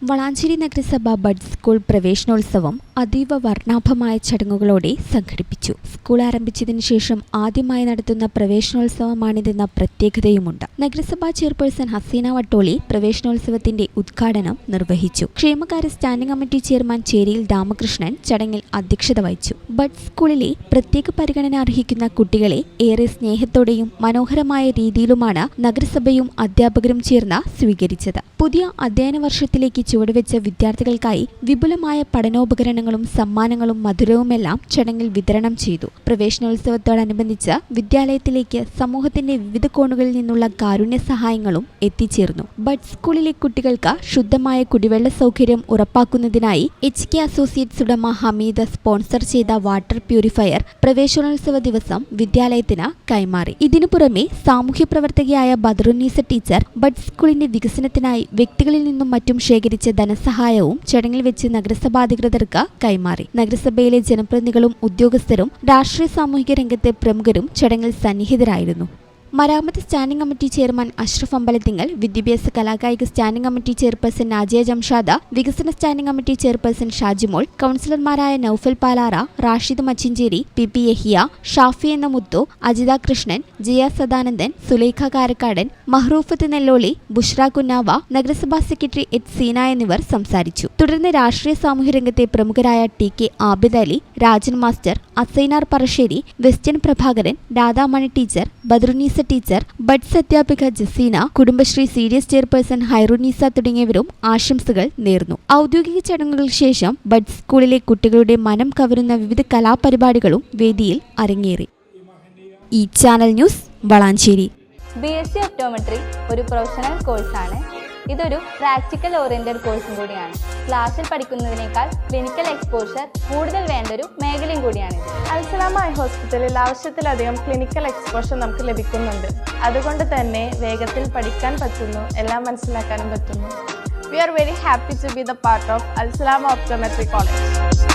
വളാഞ്ചേരി നഗരസഭ bud school പ്രവേശനോത്സവം അതീവ വർണ്ണാഭമായ ചടങ്ങുകളോടെ സംഘടിപ്പിച്ചു. സ്കൂൾ ആരംഭിച്ചതിനു ശേഷം ആദ്യമായി നടത്തുന്ന പ്രവേശനോത്സവമാണിതെന്ന പ്രത്യേകതയുമുണ്ട്. നഗരസഭാ ചെയർപേഴ്സൺ ഹസീന വട്ടോളി പ്രവേശനോത്സവത്തിന്റെ ഉദ്ഘാടനം നിർവഹിച്ചു. ക്ഷേമകാര്യ സ്റ്റാൻഡിംഗ് കമ്മിറ്റി ചെയർമാൻ ചേരിയിൽ രാമകൃഷ്ണൻ ചടങ്ങിൽ അധ്യക്ഷത വഹിച്ചു. ബഡ് സ്കൂളിലെ പ്രത്യേക പരിഗണന അർഹിക്കുന്ന കുട്ടികളെ ഏറെ സ്നേഹത്തോടെയും മനോഹരമായ രീതിയിലുമാണ് നഗരസഭയും അധ്യാപകരും ചേർന്ന് സ്വീകരിച്ചത്. പുതിയ അധ്യയന വർഷത്തിലേക്ക് ചുവടുവെച്ച വിദ്യാർത്ഥികൾക്കായി വിപുലമായ പഠനോപകരണങ്ങളും സമ്മാനങ്ങളും മധുരവുമെല്ലാം ചടങ്ങിൽ വിതരണം ചെയ്തു. പ്രവേശനോത്സവത്തോടനുബന്ധിച്ച് വിദ്യാലയത്തിലേക്ക് സമൂഹത്തിന്റെ വിവിധ കോണുകളിൽ നിന്നുള്ള കാരുണ്യ സഹായങ്ങളും എത്തിച്ചേർന്നു. ബഡ് സ്കൂളിലെ കുട്ടികൾക്ക് ശുദ്ധമായ കുടിവെള്ള സൗകര്യം ഉറപ്പാക്കുന്നതിനായി HK അസോസിയേറ്റ്സ് ഉടമ ഹമീദ് സ്പോൺസർ ചെയ്ത വാട്ടർ പ്യൂരിഫയർ പ്രവേശനോത്സവ ദിവസം വിദ്യാലയത്തിന് കൈമാറി. ഇതിനു പുറമെ സാമൂഹ്യ പ്രവർത്തകയായ ബദറുന്നീസ ടീച്ചർ ബഡ് സ്കൂളിന്റെ വികസനത്തിനായി വ്യക്തികളിൽ നിന്നും മറ്റും ശേഖരിച്ച ധനസഹായവും ചടങ്ങിൽ വെച്ച് നഗരസഭാ അധികൃതർക്ക് കൈമാറി. നഗരസഭയിലെ ജനപ്രതിനിധികളും ഉദ്യോഗസ്ഥരും രാഷ്ട്രീയ സാമൂഹിക രംഗത്തെ പ്രമുഖരും ചടങ്ങിൽ സന്നിഹിതരായിരുന്നു. മരാമത്ത് standing committee chairman Ashraf Ambalathingal, വിദ്യാഭ്യാസ കലാകായിക standing committee chairperson Najiya Jamshada, വികസന സ്റ്റാൻഡിംഗ് കമ്മിറ്റി ചെയർപേഴ്സൺ ഷാജിമോൾ, കൗൺസിലർമാരായ നൌഫൽ പാലാറ, റാഷിദ് മച്ചിഞ്ചേരി, PP യഹിയ, ഷാഫി എന്ന മുത്തു, അജിത കൃഷ്ണൻ, ജിയ സദാനന്ദൻ, സുലൈഖ കാരക്കാടൻ, മഹ്റൂഫത്ത് നെല്ലോളി, ബുഷ്ര കുന്നാവ, നഗരസഭാ സെക്രട്ടറി സീന എന്നിവർ സംസാരിച്ചു. തുടർന്ന് രാഷ്ട്രീയ സാമൂഹ്യ രംഗത്തെ പ്രമുഖരായ TK ആബിദ് അലി, രാജൻ മാസ്റ്റർ, അസൈനാർ പറശ്ശേരി, വെസ്റ്റ്യൻ Prabhakaran, Radhamani teacher, Badarunneesa teacher, buds അധ്യാപിക ജസീന, കുടുംബശ്രീ CDS ചെയർപേഴ്സൺ ഹൈറുന്നീസ തുടങ്ങിയവരും ആശംസകൾ നേർന്നു. ഔദ്യോഗിക ചടങ്ങുകൾക്ക് ശേഷം ബഡ് സ്കൂളിലെ കുട്ടികളുടെ മനം കവരുന്ന വിവിധ കലാപരിപാടികളും വേദിയിൽ അരങ്ങേറി. ഈ channel news Valanchery. BSc optometry ഒരു പ്രൊഫഷണൽ കോഴ്സാണ്. ഇതൊരു പ്രാക്ടിക്കൽ ഓറിയന്റഡ് കോഴ്സും കൂടിയാണ്. ക്ലാസ്സിൽ പഠിക്കുന്നതിനേക്കാൾ ക്ലിനിക്കൽ എക്സ്പോഷർ കൂടുതൽ വേണ്ടൊരു മേഖലയും കൂടിയാണ്. അൽസലാമ ഐ ഹോസ്പിറ്റലിൽ ആവശ്യത്തിലധികം ക്ലിനിക്കൽ എക്സ്പോഷർ നമുക്ക് ലഭിക്കുന്നുണ്ട്. അതുകൊണ്ട് തന്നെ വേഗത്തിൽ പഠിക്കാൻ പറ്റുന്നു, എല്ലാം മനസ്സിലാക്കാനും പറ്റുന്നു. We are very happy to be the part of Al Salama Optometry College.